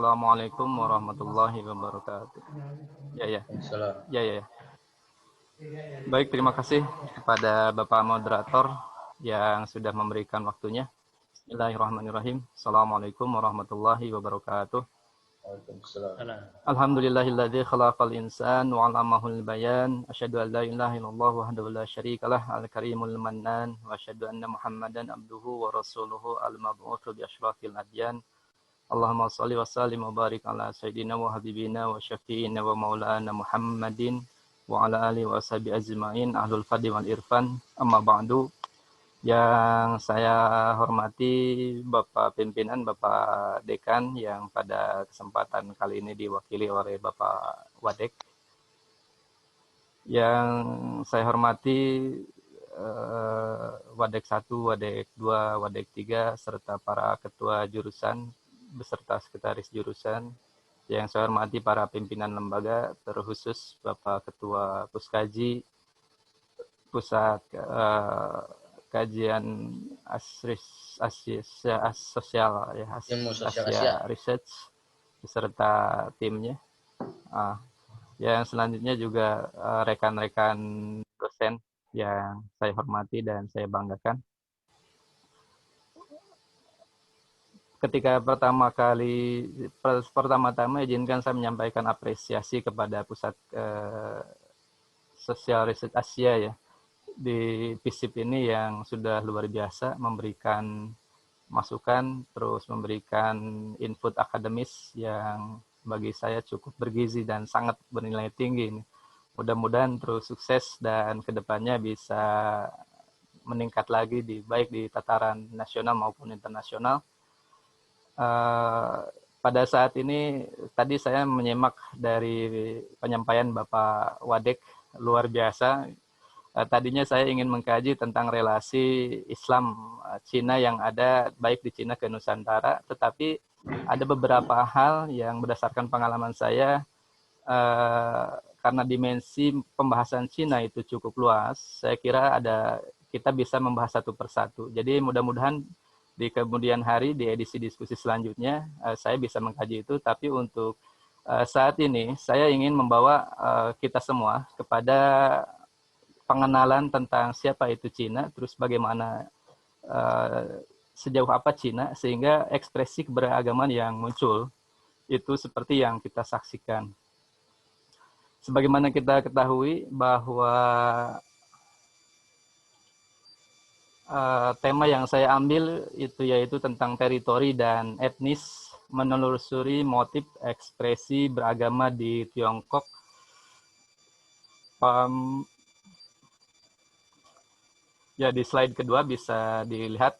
Assalamualaikum warahmatullahi wabarakatuh. Ya. Baik, terima kasih kepada Bapak Moderator yang sudah memberikan waktunya. Bismillahirrahmanirrahim. Assalamualaikum warahmatullahi wabarakatuh. Alhamdulillahilladzi khalaqal insan wa 'allamahul bayan. Asyhadu an la ilaha illallah wahdahu la syarikalah al-karimul mannan wa asyhadu anna Muhammadan abduhu wa rasuluhu al-mab'utsu bi asyrafil adyan. Allahumma shalli wa sallim wa barik ala sayyidina wa habibina wa syafi'ina wa maulana Muhammadin wa ala alihi wa sahbihi ajma'in ahlul fadli wal irfan. Amma ba'du. Yang saya hormati Bapak Pimpinan, Bapak Dekan yang pada kesempatan kali ini diwakili oleh Bapak Wadek. Yang saya hormati Wadek 1, Wadek 2, Wadek 3, serta para ketua jurusan beserta sekretaris jurusan. Yang saya hormati para pimpinan lembaga, terkhusus Bapak Ketua Puskaji, Pusat Kajian Sosial ya, Asia Research beserta timnya. Yang selanjutnya juga rekan-rekan dosen yang saya hormati dan saya banggakan. Ketika pertama-tama izinkan saya menyampaikan apresiasi kepada Pusat Sosial Research Asia ya, di PISIP ini yang sudah luar biasa memberikan masukan, terus memberikan input akademis yang bagi saya cukup bergizi dan sangat bernilai tinggi. Mudah-mudahan terus sukses dan kedepannya bisa meningkat lagi baik di tataran nasional maupun internasional. Pada saat ini tadi saya menyimak dari penyampaian Bapak Wadek luar biasa. Tadinya saya ingin mengkaji tentang relasi Islam Cina yang ada baik di Cina ke Nusantara, tetapi ada beberapa hal yang berdasarkan pengalaman saya karena dimensi pembahasan Cina itu cukup luas, saya kira kita bisa membahas satu persatu. Jadi mudah-mudahan di kemudian hari di edisi diskusi selanjutnya saya bisa mengkaji itu, tapi untuk saat ini saya ingin membawa kita semua kepada pengenalan tentang siapa itu Cina, terus bagaimana sejauh apa Cina, sehingga ekspresi keberagaman yang muncul itu seperti yang kita saksikan. Sebagaimana kita ketahui bahwa tema yang saya ambil itu yaitu tentang teritori dan etnis, menelusuri motif ekspresi beragama di Tiongkok. Ya, di slide kedua bisa dilihat.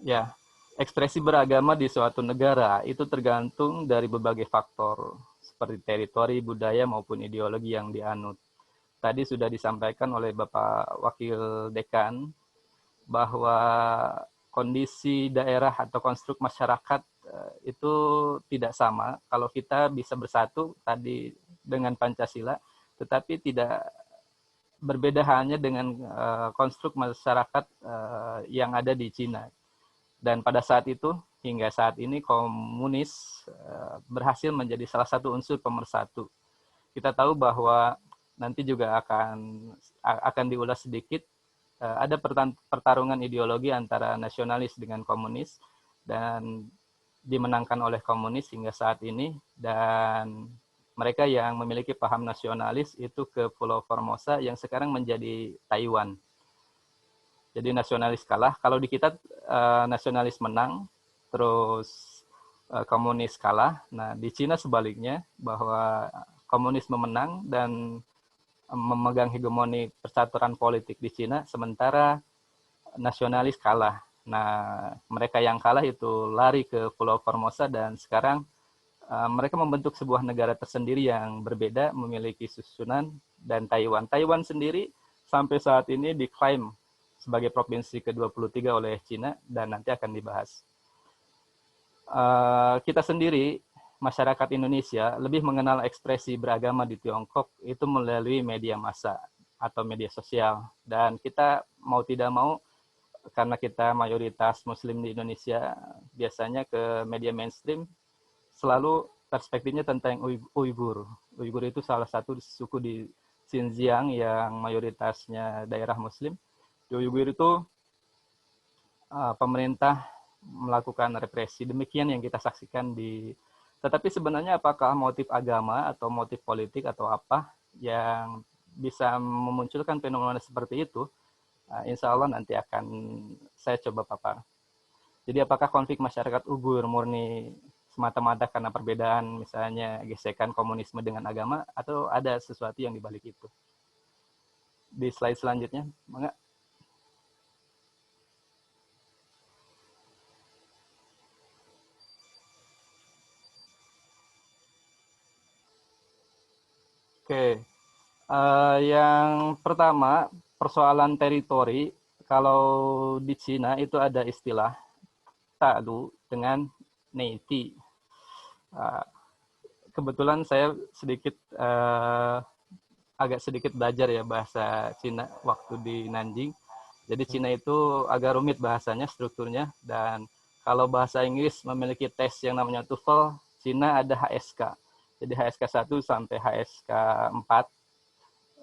Ya, ekspresi beragama di suatu negara itu tergantung dari berbagai faktor seperti teritori, budaya maupun ideologi yang dianut. Tadi sudah disampaikan oleh Bapak Wakil Dekan bahwa kondisi daerah atau konstruk masyarakat itu tidak sama. Kalau kita bisa bersatu tadi dengan Pancasila, tetapi tidak berbeda hanya dengan konstruk masyarakat yang ada di Cina. Dan pada saat itu, hingga saat ini komunis berhasil menjadi salah satu unsur pemersatu. Kita tahu bahwa nanti juga akan diulas sedikit, ada pertarungan ideologi antara nasionalis dengan komunis, dan dimenangkan oleh komunis hingga saat ini, dan mereka yang memiliki paham nasionalis itu ke Pulau Formosa yang sekarang menjadi Taiwan. Jadi nasionalis kalah. Kalau di kita nasionalis menang, terus komunis kalah. Nah, di Cina sebaliknya, bahwa komunis memenang dan memegang hegemoni percaturan politik di Cina, sementara nasionalis kalah. Nah, mereka yang kalah itu lari ke Pulau Formosa dan sekarang mereka membentuk sebuah negara tersendiri yang berbeda, memiliki susunan, dan Taiwan. Taiwan sendiri sampai saat ini diklaim sebagai provinsi ke-23 oleh Cina dan nanti akan dibahas. Kita sendiri, masyarakat Indonesia, lebih mengenal ekspresi beragama di Tiongkok itu melalui media massa atau media sosial. Dan kita mau tidak mau karena kita mayoritas Muslim di Indonesia, biasanya ke media mainstream selalu perspektifnya tentang Uighur. Uighur itu salah satu suku di Xinjiang yang mayoritasnya daerah Muslim. Di Uighur itu pemerintah melakukan represi. Demikian yang kita saksikan di. Tetapi sebenarnya apakah motif agama atau motif politik atau apa yang bisa memunculkan fenomena seperti itu? Insya Allah nanti akan saya coba paparkan. Jadi apakah konflik masyarakat Uighur murni semata-mata karena perbedaan misalnya gesekan komunisme dengan agama atau ada sesuatu yang dibalik itu? Di slide selanjutnya, Mangga. Oke, yang pertama persoalan teritori. Kalau di Cina itu ada istilah Talu dengan Neiti. Kebetulan saya agak sedikit belajar ya bahasa Cina waktu di Nanjing. Jadi Cina itu agak rumit bahasanya, strukturnya, dan kalau bahasa Inggris memiliki tes yang namanya TOEFL, Cina ada HSK. Jadi HSK 1 sampai HSK 4.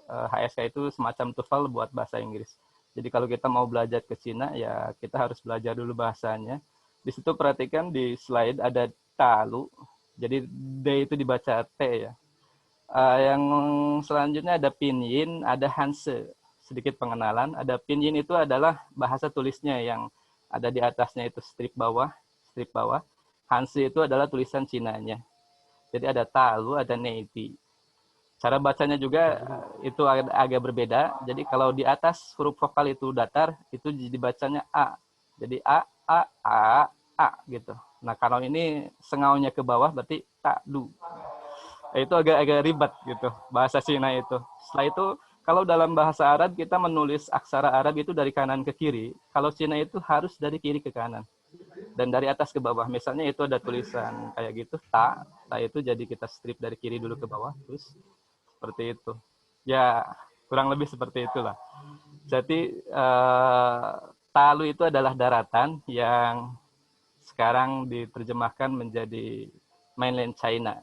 HSK itu semacam TOEFL buat bahasa Inggris. Jadi kalau kita mau belajar ke Cina, ya kita harus belajar dulu bahasanya. Di situ perhatikan di slide ada Talu. Jadi D itu dibaca T ya. Yang selanjutnya ada Pinyin, ada Hanse. Sedikit pengenalan, ada Pinyin itu adalah bahasa tulisnya yang ada di atasnya itu strip bawah. Hanse itu adalah tulisan Cinanya. Jadi ada Talu, ada Neiti. Cara bacanya juga itu agak berbeda. Jadi kalau di atas huruf vokal itu datar, itu dibacanya A. Jadi A gitu. Nah kalau ini sengaunya ke bawah berarti Ta'du. Itu agak ribet gitu bahasa Cina itu. Setelah itu kalau dalam bahasa Arab kita menulis aksara Arab itu dari kanan ke kiri, kalau Cina itu harus dari kiri ke kanan dan dari atas ke bawah. Misalnya itu ada tulisan kayak gitu, ta itu jadi kita strip dari kiri dulu ke bawah, terus seperti itu. Ya kurang lebih seperti itulah. Jadi Talu itu adalah daratan yang sekarang diterjemahkan menjadi mainland China.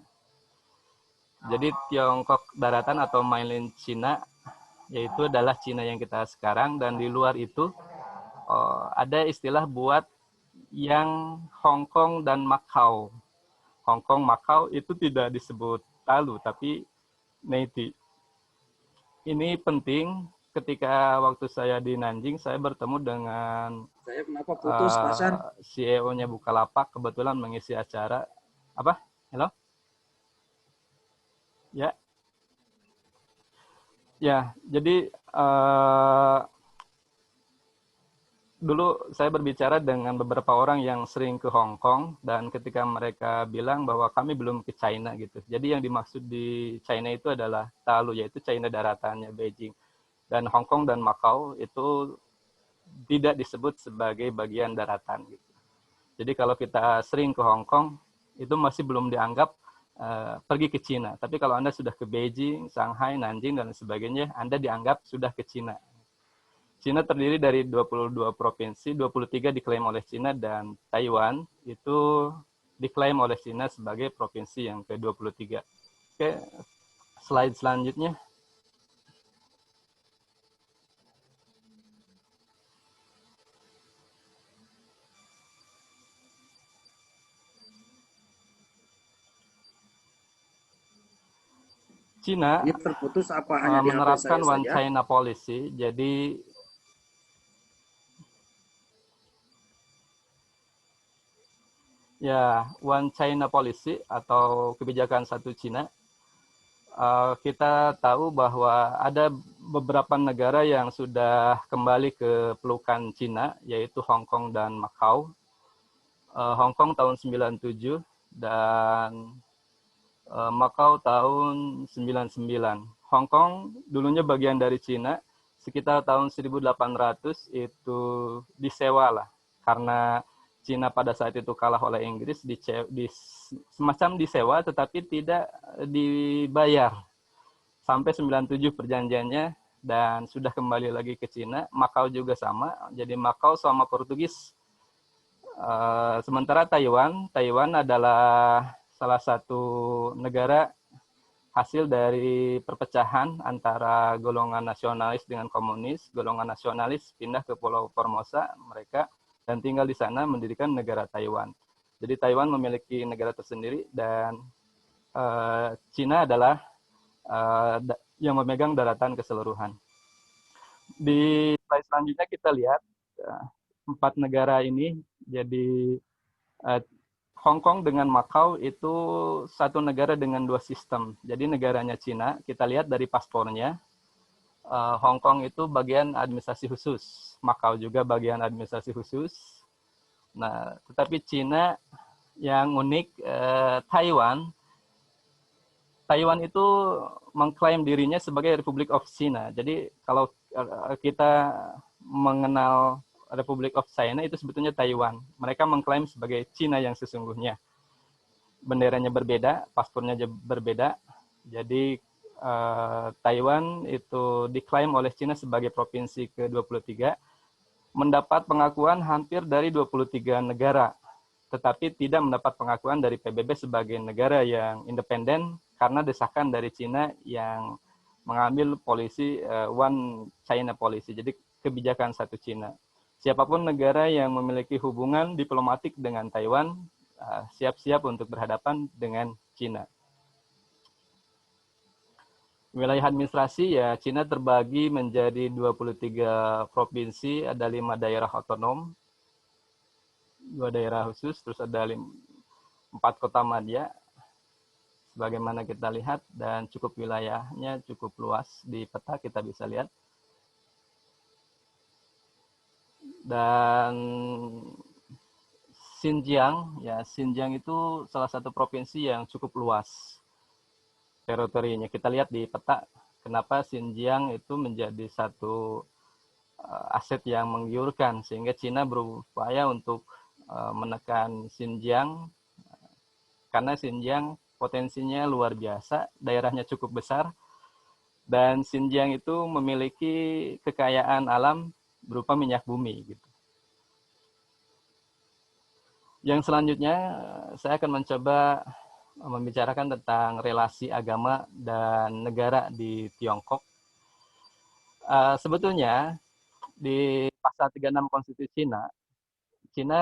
Jadi Tiongkok daratan atau mainland Cina yaitu adalah Cina yang kita sekarang, dan di luar itu ada istilah buat yang Hong Kong dan Macau. Hong Kong, Macau itu tidak disebut Talu tapi Neiti. Ini penting ketika waktu saya di Nanjing saya bertemu dengan saya kenapa putus Pasan? CEO-nya Bukalapak kebetulan mengisi acara. Apa? Halo? Ya. Ya, jadi dulu saya berbicara dengan beberapa orang yang sering ke Hong Kong, dan ketika mereka bilang bahwa kami belum ke China gitu. Jadi yang dimaksud di China itu adalah Talu, yaitu China daratannya Beijing. Dan Hong Kong dan Macau itu tidak disebut sebagai bagian daratan gitu. Jadi kalau kita sering ke Hong Kong itu masih belum dianggap pergi ke Cina. Tapi kalau Anda sudah ke Beijing, Shanghai, Nanjing, dan sebagainya, Anda dianggap sudah ke Cina. Cina terdiri dari 22 provinsi, 23 diklaim oleh Cina, dan Taiwan itu diklaim oleh Cina sebagai provinsi yang ke-23. Oke, slide selanjutnya. Cina Ini terputus apa hanya di HP menerapkan saya One saja? China Policy. Jadi ya, One China Policy atau kebijakan satu Cina. Kita tahu bahwa ada beberapa negara yang sudah kembali ke pelukan Cina, yaitu Hong Kong dan Macau. Hong Kong tahun 97 dan Macau tahun 99. Hong Kong dulunya bagian dari Cina, sekitar tahun 1800 itu disewa lah, karena Cina pada saat itu kalah oleh Inggris, semacam disewa tetapi tidak dibayar. Sampai 97 perjanjiannya dan sudah kembali lagi ke Cina. Macau juga sama. Jadi Macau sama Portugis. Sementara Taiwan adalah salah satu negara hasil dari perpecahan antara golongan nasionalis dengan komunis. Golongan nasionalis pindah ke Pulau Formosa, mereka, dan tinggal di sana mendirikan negara Taiwan. Jadi Taiwan memiliki negara tersendiri, dan Cina adalah yang memegang daratan keseluruhan. Di slide selanjutnya kita lihat 4 negara ini. Jadi Hong Kong dengan Macau itu satu negara dengan 2 sistem. Jadi negaranya Cina, kita lihat dari paspornya, Hong Kong itu bagian administrasi khusus, Macau juga bagian administrasi khusus. Nah, tetapi Cina yang unik, Taiwan itu mengklaim dirinya sebagai Republic of China. Jadi kalau kita mengenal Republic of China itu sebetulnya Taiwan. Mereka mengklaim sebagai Cina yang sesungguhnya. Benderanya berbeda, paspornya berbeda. Jadi Taiwan itu diklaim oleh Cina sebagai provinsi ke-23, mendapat pengakuan hampir dari 23 negara, tetapi tidak mendapat pengakuan dari PBB sebagai negara yang independen karena desakan dari Cina yang mengambil polisi One China Policy, jadi kebijakan satu Cina. Siapapun negara yang memiliki hubungan diplomatik dengan Taiwan siap-siap untuk berhadapan dengan Cina. Wilayah administrasi ya Cina terbagi menjadi 23 provinsi, ada 5 daerah otonom, 2 daerah khusus, terus ada 4 kota madya, sebagaimana kita lihat, dan cukup wilayahnya cukup luas di peta kita bisa lihat. Dan Xinjiang itu salah satu provinsi yang cukup luas teritorinya. Kita lihat di peta kenapa Xinjiang itu menjadi satu aset yang menggiurkan, sehingga Cina berupaya untuk menekan Xinjiang, karena Xinjiang potensinya luar biasa, daerahnya cukup besar, dan Xinjiang itu memiliki kekayaan alam berupa minyak bumi. Gitu. Yang selanjutnya, saya akan mencoba membicarakan tentang relasi agama dan negara di Tiongkok. Sebetulnya, di pasal 36 Konstitusi Cina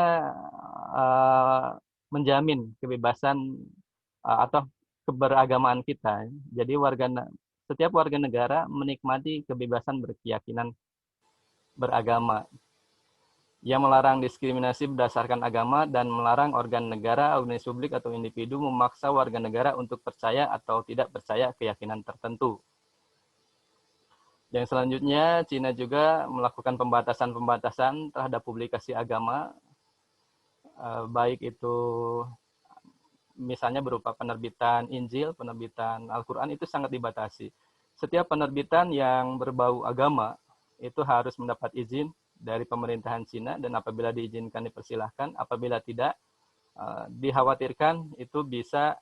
menjamin kebebasan atau keberagamaan kita. Jadi setiap warga negara menikmati kebebasan berkeyakinan beragama, yang melarang diskriminasi berdasarkan agama dan melarang organ negara, organisasi publik, atau individu memaksa warga negara untuk percaya atau tidak percaya keyakinan tertentu. Yang selanjutnya, Cina juga melakukan pembatasan-pembatasan terhadap publikasi agama, baik itu misalnya berupa penerbitan Injil, penerbitan Al-Quran, itu sangat dibatasi. Setiap penerbitan yang berbau agama itu harus mendapat izin dari pemerintahan Cina, dan apabila diizinkan dipersilahkan, apabila tidak dikhawatirkan itu bisa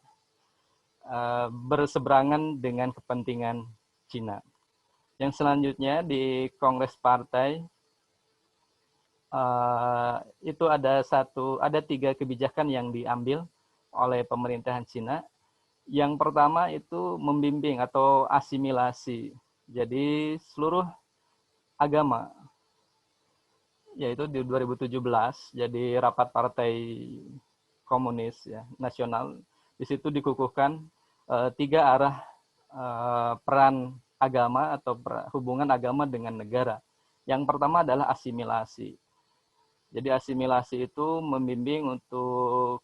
berseberangan dengan kepentingan Cina. Yang selanjutnya di Kongres Partai itu ada 3 kebijakan yang diambil oleh pemerintahan Cina. Yang pertama itu membimbing atau asimilasi. Jadi seluruh agama, yaitu di 2017, jadi rapat Partai Komunis ya, Nasional, di situ dikukuhkan 3 arah peran agama atau hubungan agama dengan negara. Yang pertama adalah asimilasi. Jadi asimilasi itu membimbing untuk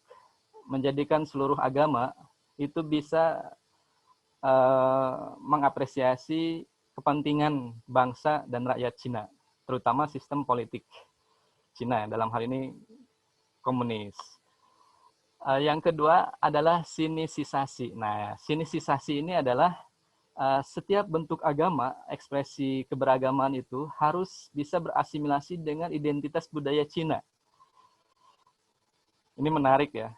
menjadikan seluruh agama itu bisa mengapresiasi kepentingan bangsa dan rakyat Cina, terutama sistem politik Cina, dalam hal ini komunis. Yang kedua adalah sinisisasi. Nah, sinisisasi ini adalah setiap bentuk agama, ekspresi keberagaman itu harus bisa berasimilasi dengan identitas budaya Cina. Ini menarik ya.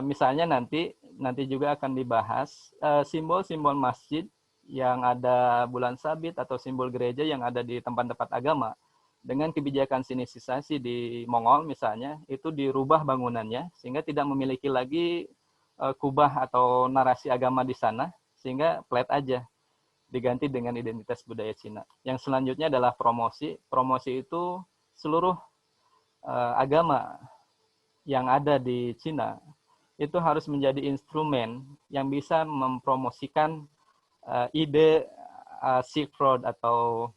Misalnya nanti juga akan dibahas simbol-simbol masjid yang ada bulan sabit atau simbol gereja yang ada di tempat-tempat agama. Dengan kebijakan sinistisasi di Mongol misalnya, itu dirubah bangunannya sehingga tidak memiliki lagi kubah atau narasi agama di sana, sehingga flat aja, diganti dengan identitas budaya Cina. Yang selanjutnya adalah promosi. Promosi itu seluruh agama yang ada di Cina itu harus menjadi instrumen yang bisa mempromosikan ide Silk Road atau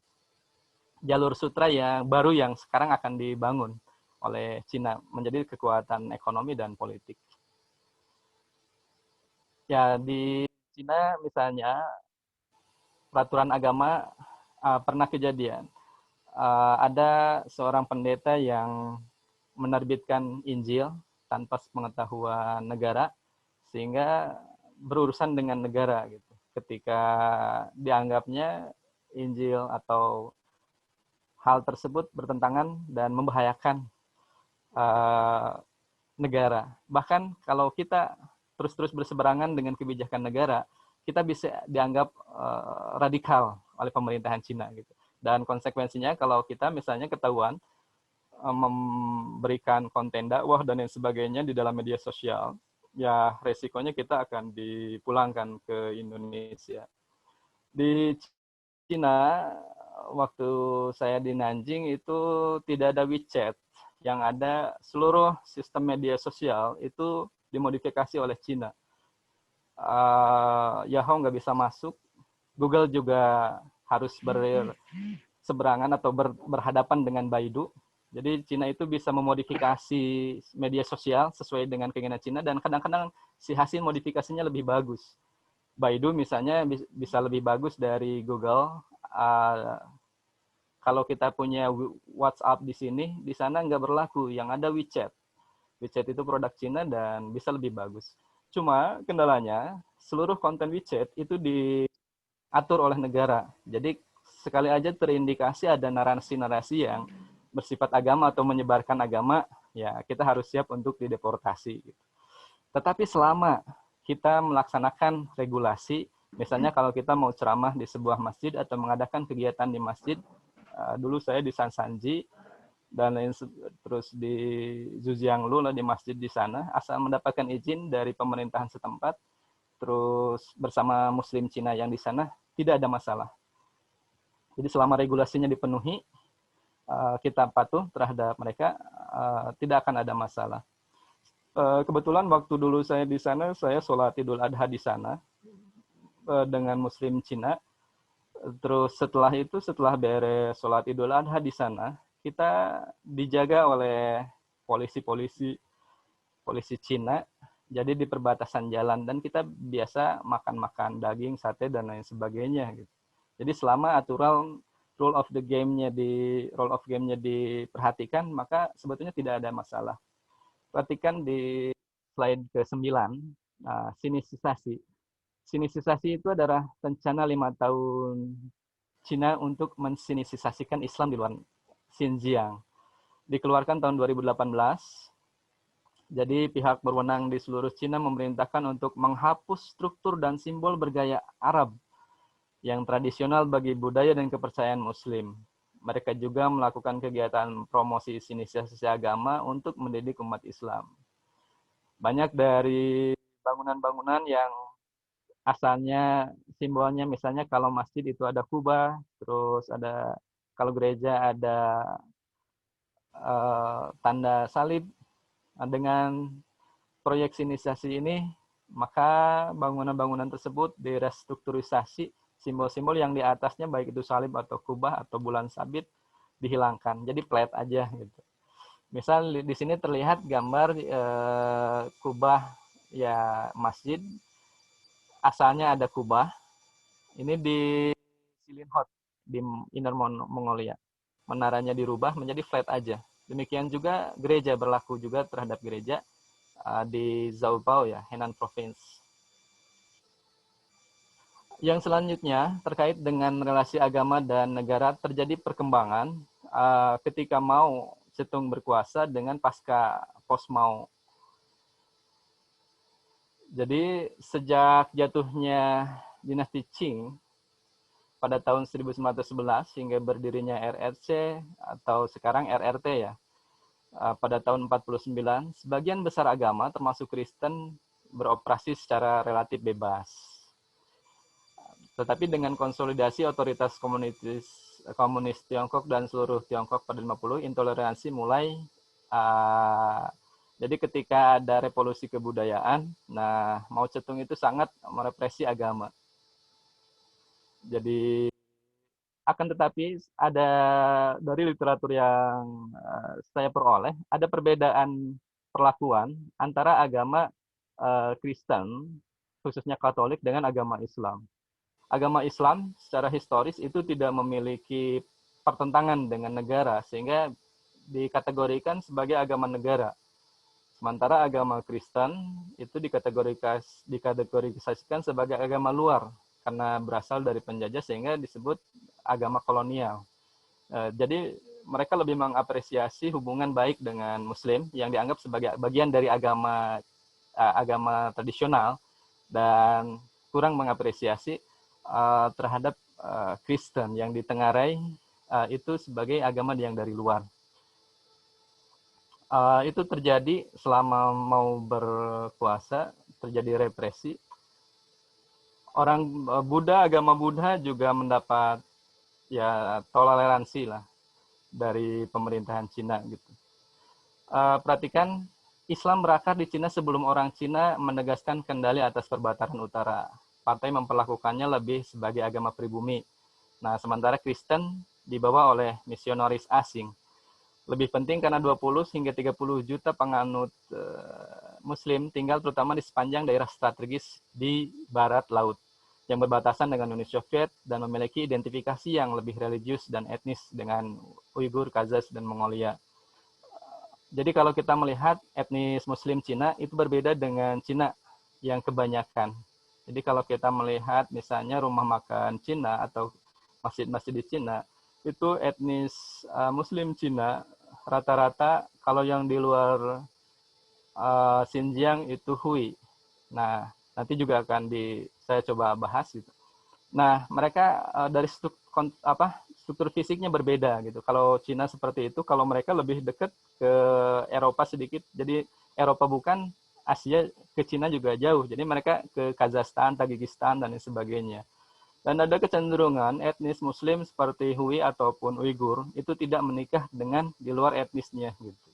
jalur sutra yang baru yang sekarang akan dibangun oleh Cina menjadi kekuatan ekonomi dan politik. Ya, di Cina misalnya peraturan agama pernah kejadian. Ada seorang pendeta yang menerbitkan Injil tanpa pengetahuan negara, sehingga berurusan dengan negara gitu. Ketika dianggapnya Injil atau hal tersebut bertentangan dan membahayakan negara. Bahkan kalau kita terus-terus berseberangan dengan kebijakan negara, kita bisa dianggap radikal oleh pemerintahan Cina gitu. Dan konsekuensinya kalau kita misalnya ketahuan memberikan konten dakwah dan lain sebagainya di dalam media sosial, ya resikonya kita akan dipulangkan ke Indonesia. Di Cina, waktu saya di Nanjing itu tidak ada WeChat, yang ada seluruh sistem media sosial itu dimodifikasi oleh Cina. Yahoo nggak bisa masuk, Google juga harus berseberangan atau berhadapan dengan Baidu. Jadi Cina itu bisa memodifikasi media sosial sesuai dengan keinginan Cina, dan kadang-kadang si hasil modifikasinya lebih bagus. Baidu misalnya bisa lebih bagus dari Google. Kalau kita punya WhatsApp di sini, di sana nggak berlaku. Yang ada WeChat. WeChat itu produk Cina dan bisa lebih bagus. Cuma kendalanya, seluruh konten WeChat itu diatur oleh negara. Jadi sekali aja terindikasi ada narasi-narasi yang bersifat agama atau menyebarkan agama, ya kita harus siap untuk dideportasi. Tetapi selama kita melaksanakan regulasi, misalnya kalau kita mau ceramah di sebuah masjid atau mengadakan kegiatan di masjid, dulu saya di Sansanji dan lain terus di Zhujianglu lah, di masjid di sana, asal mendapatkan izin dari pemerintahan setempat, terus bersama Muslim Cina yang di sana, tidak ada masalah. Jadi selama regulasinya dipenuhi, kita patuh terhadap mereka, tidak akan ada masalah. Kebetulan waktu dulu saya di sana, saya sholat Idul Adha di sana dengan Muslim Cina. Terus setelah itu, setelah beres sholat Idul Adha di sana, kita dijaga oleh polisi Cina. Jadi di perbatasan jalan, dan kita biasa makan daging, sate dan lain sebagainya gitu. Jadi selama aturan rule of game-nya diperhatikan, maka sebetulnya tidak ada masalah. Perhatikan di slide ke-9, sinistisasi. Sinistisasi itu adalah rencana 5 tahun Cina untuk mensinistisasikan Islam di luar Xinjiang. Dikeluarkan tahun 2018. Jadi pihak berwenang di seluruh Cina memerintahkan untuk menghapus struktur dan simbol bergaya Arab yang tradisional bagi budaya dan kepercayaan Muslim. Mereka juga melakukan kegiatan promosi sinistisasi agama untuk mendidik umat Islam. Banyak dari bangunan-bangunan yang asalnya simbolnya, misalnya kalau masjid itu ada kubah, terus ada, kalau gereja ada tanda salib. Dengan proyek sinistisasi ini, maka bangunan-bangunan tersebut direstrukturisasi, simbol-simbol yang di atasnya baik itu salib atau kubah atau bulan sabit dihilangkan, jadi flat aja gitu. Misal di sini terlihat gambar kubah ya masjid, asalnya ada kubah, ini di Silinhot di Inner Mongolia, menaranya dirubah menjadi flat aja. Demikian juga gereja, berlaku juga terhadap gereja di Zhaobao ya, Henan Province. Yang selanjutnya terkait dengan relasi agama dan negara, terjadi perkembangan ketika Mao Zedong berkuasa dengan pasca post Mao. Jadi sejak jatuhnya dinasti Qing, pada tahun 1911 hingga berdirinya RRC atau sekarang RRT ya. Pada tahun 49, sebagian besar agama termasuk Kristen beroperasi secara relatif bebas. Tetapi dengan konsolidasi otoritas komunis Tiongkok dan seluruh Tiongkok pada 50, intoleransi mulai jadi ketika ada revolusi kebudayaan, nah Mao Zedong itu sangat merepresi agama. Jadi akan tetapi ada dari literatur yang saya peroleh, ada perbedaan perlakuan antara agama Kristen, khususnya Katolik, dengan agama Islam. Agama Islam secara historis itu tidak memiliki pertentangan dengan negara, sehingga dikategorikan sebagai agama negara. Sementara agama Kristen itu dikategorisasikan sebagai agama luar, karena berasal dari penjajah sehingga disebut agama kolonial. Jadi mereka lebih mengapresiasi hubungan baik dengan Muslim yang dianggap sebagai bagian dari agama tradisional, dan kurang mengapresiasi terhadap Kristen yang ditengarai itu sebagai agama yang dari luar. Itu terjadi selama mau berkuasa, terjadi represi. Orang agama Buddha juga mendapat ya toleransi lah dari pemerintahan Cina gitu. Perhatikan, Islam berakar di Cina sebelum orang Cina menegaskan kendali atas perbatasan utara. Partai memperlakukannya lebih sebagai agama pribumi. Nah, sementara Kristen dibawa oleh misionaris asing. Lebih penting karena 20 hingga 30 juta penganut Muslim tinggal terutama di sepanjang daerah strategis di barat laut yang berbatasan dengan Uni Soviet dan memiliki identifikasi yang lebih religius dan etnis dengan Uighur, Kazakh, dan Mongolia. Jadi kalau kita melihat etnis Muslim Cina itu berbeda dengan Cina yang kebanyakan. Jadi kalau kita melihat misalnya rumah makan Cina atau masjid-masjid di Cina, itu etnis Muslim Cina rata-rata kalau yang di luar Xinjiang itu Hui. Nah, nanti juga akan saya coba bahas gitu. Nah, mereka dari struktur fisiknya berbeda gitu. Kalau Cina seperti itu, kalau mereka lebih dekat ke Eropa sedikit. Jadi Eropa bukan, Asia ke Cina juga jauh. Jadi mereka ke Kazakhstan, Tajikistan, dan sebagainya. Dan ada kecenderungan etnis Muslim seperti Hui ataupun Uighur itu tidak menikah dengan di luar etnisnya gitu.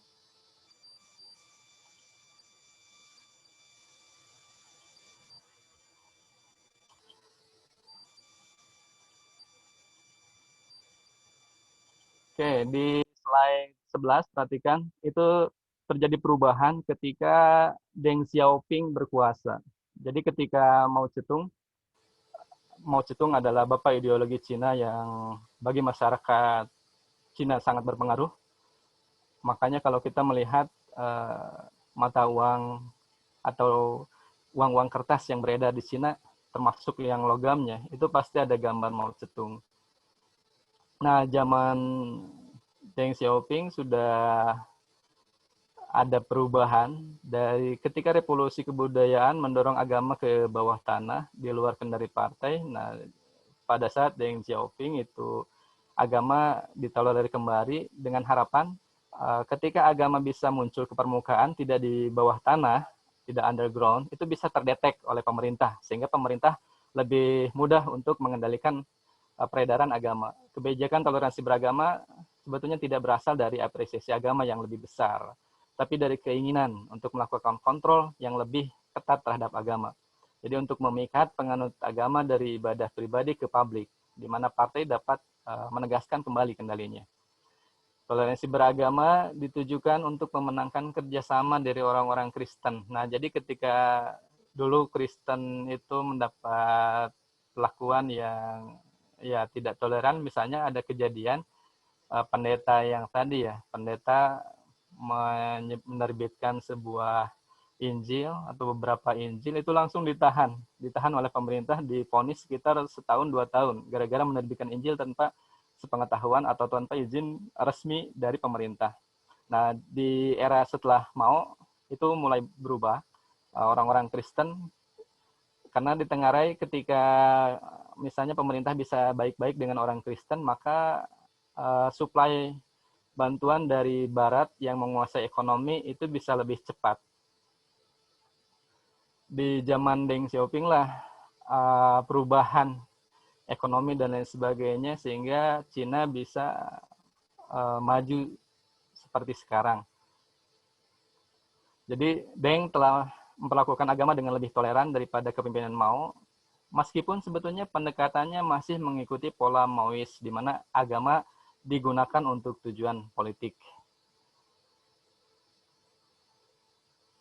Oke, di slide 11 perhatikan itu terjadi perubahan ketika Deng Xiaoping berkuasa. Jadi ketika Mao Zedong adalah bapak ideologi Cina yang bagi masyarakat Cina sangat berpengaruh. Makanya kalau kita melihat mata uang atau uang-uang kertas yang beredar di Cina, termasuk yang logamnya, itu pasti ada gambar Mao Zedong. Nah, zaman Deng Xiaoping sudah ada perubahan dari ketika revolusi kebudayaan mendorong agama ke bawah tanah di luar kendali partai. Nah, pada saat Deng Xiaoping itu agama ditolerir kembali dengan harapan ketika agama bisa muncul ke permukaan, tidak di bawah tanah, tidak underground, itu bisa terdetek oleh pemerintah sehingga pemerintah lebih mudah untuk mengendalikan peredaran agama. Kebijakan toleransi beragama sebetulnya tidak berasal dari apresiasi agama yang lebih besar, tapi dari keinginan untuk melakukan kontrol yang lebih ketat terhadap agama. Jadi untuk memikat penganut agama dari ibadah pribadi ke publik, di mana partai dapat menegaskan kembali kendalinya. Toleransi beragama ditujukan untuk memenangkan kerjasama dari orang-orang Kristen. Nah, jadi ketika dulu Kristen itu mendapat perlakuan yang ya tidak toleran, misalnya ada kejadian pendeta yang tadi ya, pendeta menerbitkan sebuah Injil atau beberapa Injil itu langsung ditahan oleh pemerintah, divonis sekitar setahun 2 tahun gara-gara menerbitkan Injil tanpa sepengetahuan atau tanpa izin resmi dari pemerintah. Nah, di era setelah Mao itu mulai berubah, orang-orang Kristen karena ditengarai ketika misalnya pemerintah bisa baik-baik dengan orang Kristen, maka suplai bantuan dari Barat yang menguasai ekonomi itu bisa lebih cepat. Di zaman Deng Xiaoping lah perubahan ekonomi dan lain sebagainya sehingga Cina bisa maju seperti sekarang. Jadi Deng telah memperlakukan agama dengan lebih toleran daripada kepemimpinan Mao, meskipun sebetulnya pendekatannya masih mengikuti pola Maois, di mana agama digunakan untuk tujuan politik.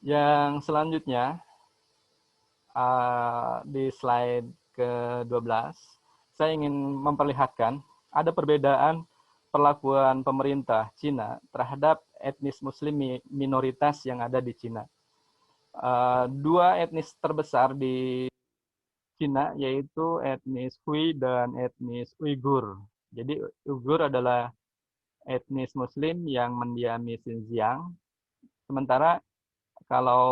Yang selanjutnya, di slide ke-12, saya ingin memperlihatkan ada perbedaan perlakuan pemerintah Cina terhadap etnis Muslim minoritas yang ada di Cina. Dua etnis terbesar di Cina yaitu etnis Hui dan etnis Uighur. Jadi Uighur adalah etnis Muslim yang mendiami Xinjiang, sementara kalau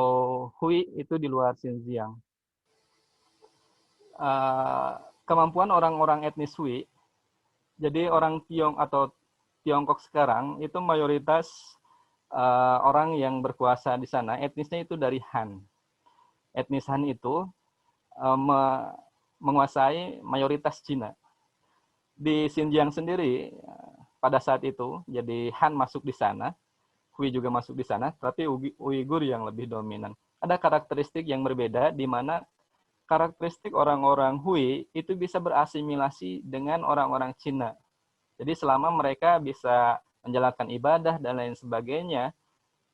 Hui itu di luar Xinjiang. Kemampuan orang-orang etnis Hui, jadi orang Tiong atau Tiongkok sekarang itu mayoritas orang yang berkuasa di sana, etnisnya itu dari Han. Etnis Han itu menguasai mayoritas Cina. Di Xinjiang sendiri pada saat itu, jadi Han masuk di sana, Hui juga masuk di sana, tapi Uighur yang lebih dominan. Ada karakteristik yang berbeda di mana karakteristik orang-orang Hui itu bisa berasimilasi dengan orang-orang Cina. Jadi selama mereka bisa menjalankan ibadah dan lain sebagainya,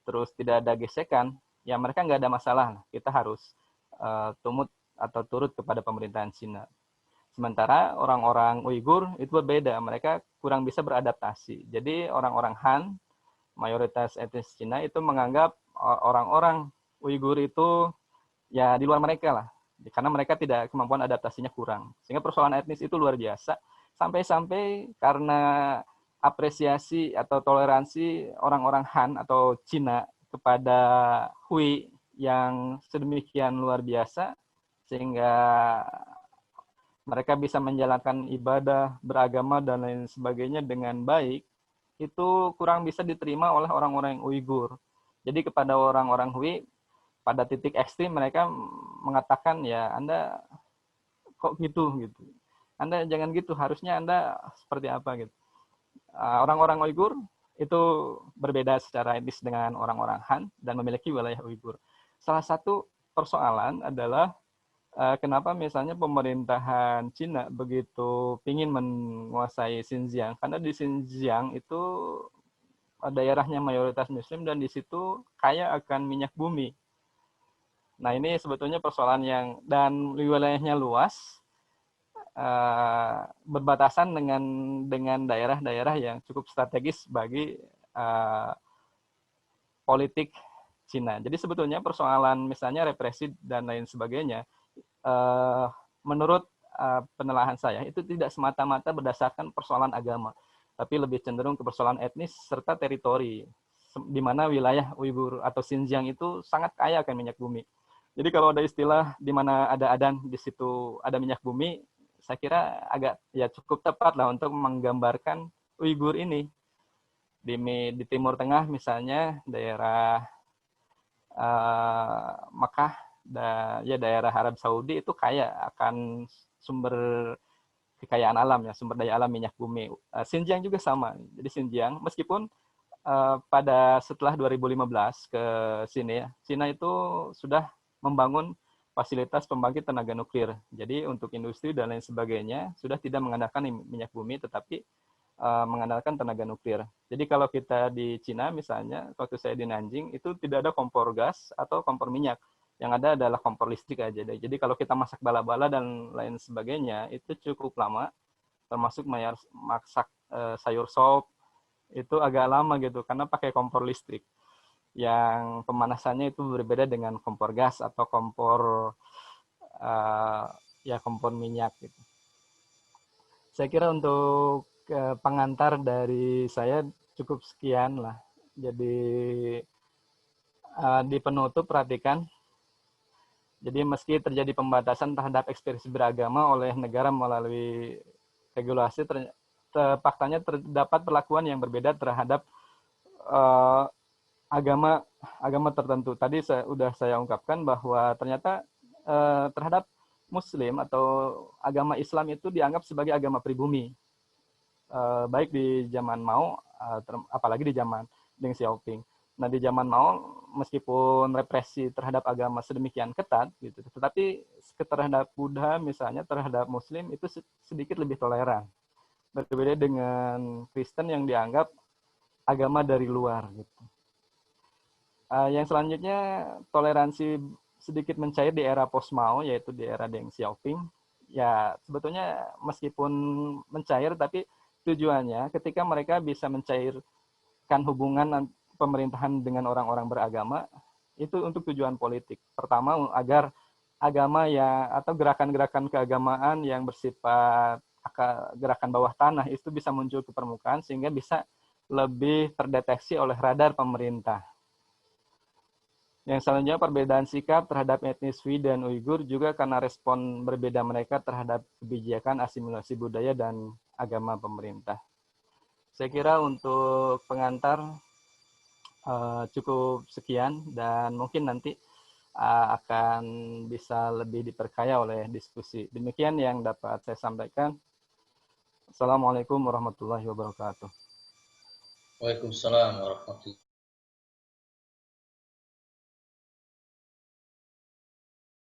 terus tidak ada gesekan, ya mereka nggak ada masalah. Kita harus tumut atau turut kepada pemerintahan Cina. Sementara orang-orang Uighur itu berbeda, mereka kurang bisa beradaptasi. Jadi orang-orang Han, mayoritas etnis Cina itu menganggap orang-orang Uighur itu ya di luar mereka lah, karena mereka tidak kemampuan adaptasinya kurang. Sehingga persoalan etnis itu luar biasa, sampai-sampai karena apresiasi atau toleransi orang-orang Han atau Cina kepada Hui yang sedemikian luar biasa, sehingga mereka bisa menjalankan ibadah, beragama, dan lain sebagainya dengan baik, itu kurang bisa diterima oleh orang-orang Uighur. Jadi kepada orang-orang Hui, pada titik ekstrim mereka mengatakan, ya Anda kok gitu. Anda jangan gitu, harusnya Anda seperti apa gitu. Orang-orang Uighur itu berbeda secara etnis dengan orang-orang Han dan memiliki wilayah Uighur. Salah satu persoalan adalah kenapa misalnya pemerintahan Cina begitu ingin menguasai Xinjiang, karena di Xinjiang itu daerahnya mayoritas Muslim dan di situ kaya akan minyak bumi. Nah ini sebetulnya persoalan yang, dan wilayahnya luas, berbatasan dengan daerah-daerah yang cukup strategis bagi politik Cina. Jadi sebetulnya persoalan misalnya represi dan lain sebagainya, menurut penelaahan saya itu tidak semata-mata berdasarkan persoalan agama, tapi lebih cenderung ke persoalan etnis serta teritori, di mana wilayah Uighur atau Xinjiang itu sangat kaya akan minyak bumi. Jadi kalau ada istilah di mana ada adan, di situ ada minyak bumi, saya kira agak ya cukup tepat lah untuk menggambarkan Uighur ini. Di Timur Tengah misalnya daerah Mekah, ya daerah Arab Saudi itu kaya akan sumber kekayaan alam ya, sumber daya alam minyak bumi. Xinjiang juga sama. Jadi Xinjiang meskipun pada setelah 2015 ke sini ya, Cina itu sudah membangun fasilitas pembangkit tenaga nuklir. Jadi untuk industri dan lain sebagainya sudah tidak mengandalkan minyak bumi, tetapi mengandalkan tenaga nuklir. Jadi kalau kita di Cina misalnya, waktu saya di Nanjing itu tidak ada kompor gas atau kompor minyak. Yang ada adalah kompor listrik aja. Jadi kalau kita masak bala-bala dan lain sebagainya itu cukup lama, termasuk masak sayur sop itu agak lama gitu karena pakai kompor listrik yang pemanasannya itu berbeda dengan kompor gas atau kompor ya kompor minyak gitu. Saya kira untuk pengantar dari saya cukup sekian lah. Jadi di penutup perhatikan Jadi meski terjadi pembatasan terhadap ekspresi beragama oleh negara melalui regulasi, faktanya terdapat perlakuan yang berbeda terhadap uh, agama tertentu. Tadi sudah saya ungkapkan bahwa ternyata terhadap Muslim atau agama Islam itu dianggap sebagai agama pribumi, baik di zaman Mao, apalagi di zaman Deng Xiaoping. Nah, di zaman Mao, meskipun represi terhadap agama sedemikian ketat, gitu, tetapi terhadap Buddha misalnya, terhadap Muslim itu sedikit lebih toleran. Berbeda dengan Kristen yang dianggap agama dari luar. Gitu. Yang selanjutnya, toleransi sedikit mencair di era post-Mao, yaitu di era Deng Xiaoping. Ya, sebetulnya meskipun mencair, tapi tujuannya ketika mereka bisa mencairkan hubungan pemerintahan dengan orang-orang beragama, itu untuk tujuan politik. Pertama, agar agama ya atau gerakan-gerakan keagamaan yang bersifat gerakan bawah tanah itu bisa muncul ke permukaan sehingga bisa lebih terdeteksi oleh radar pemerintah. Yang selanjutnya, perbedaan sikap terhadap etnis Hui dan Uighur juga karena respon berbeda mereka terhadap kebijakan asimilasi budaya dan agama pemerintah. Saya kira untuk pengantar cukup sekian dan mungkin nanti akan bisa lebih diperkaya oleh diskusi. Demikian yang dapat saya sampaikan. Assalamualaikum warahmatullahi wabarakatuh. Waalaikumsalam warahmatullahi wabarakatuh.